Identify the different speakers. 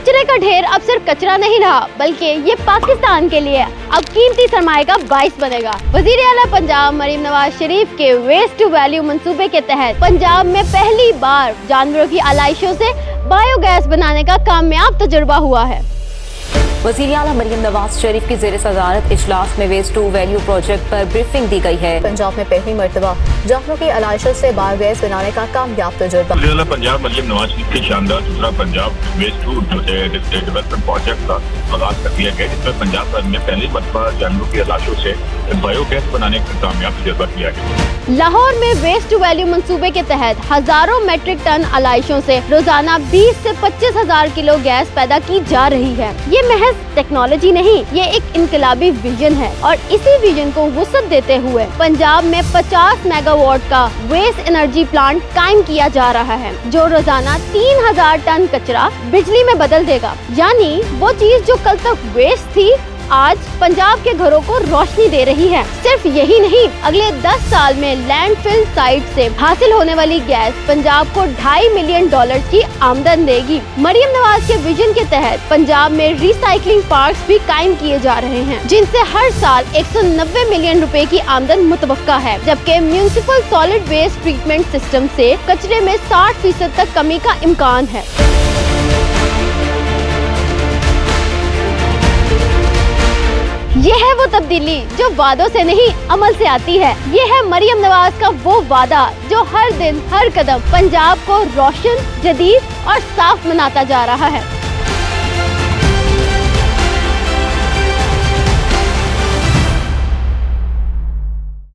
Speaker 1: कचरे का ढेर अब सिर्फ कचरा नहीं रहा, बल्कि ये पाकिस्तान के लिए अब कीमती सरमाए का बाइस बनेगा। वजीर आला पंजाब मरीम नवाज शरीफ के वेस्ट टू वैल्यू मंसूबे के तहत पंजाब में पहली बार जानवरों की आलाइशों से बायोगैस बनाने का कामयाब तजुर्बा हुआ है।
Speaker 2: वज़ीर आला मरीम नवाज शरीफ की ज़ेर सदारत इजलास में वेस्ट टू वैल्यू प्रोजेक्ट पर ब्रीफिंग दी गई है। पंजाब में पहली मरतबा जानवरों की आलाइशों से बायोगैस बनाने का कामयाब तजुर्बा।
Speaker 3: वज़ीर आला पंजाब मरीम नवाज शरीफ की शानदार दूसरा Punjab waste to development project का आगाज कर दिया गया, जिसमें पंजाब भर में पहली मरतबा जानवरों की आलाइशों से बायोगैस बनाने का कामयाब तजुर्बा किया गया।
Speaker 1: लाहौर में वेस्ट टू वैल्यू मंसूबे के तहत हजारों मेट्रिक टन आलाइशों से रोजाना 20 से 25,000 किलो गैस पैदा की जा रही है। ये महज टेक्नोलॉजी नहीं, ये एक इनकलाबी विजन है और इसी विजन को वुसअत देते हुए पंजाब में 50 मेगावाट का वेस्ट एनर्जी प्लांट कायम किया जा रहा है, जो रोजाना 3000 टन कचरा बिजली में बदल देगा। यानी वो चीज जो कल तक वेस्ट थी आज पंजाब के घरों को रोशनी दे रही है। सिर्फ यही नहीं, अगले 10 साल में लैंडफिल साइट से हासिल होने वाली गैस पंजाब को $2.5 मिलियन की आमदन देगी। मरीम नवाज के विजन के तहत पंजाब में रिसाइकलिंग पार्क्स भी कायम किए जा रहे हैं, जिनसे हर साल 190 मिलियन रुपए की आमदन मुतवक्का है, जबकि municipal solid waste treatment system से कचरे में 60% तक कमी का इम्कान है। ये है वो तब्दीली जो वादों से नहीं अमल से आती है। ये है मरीम नवाज का वो वादा जो हर दिन हर कदम पंजाब को रोशन, जदीद और साफ बनाता जा रहा है।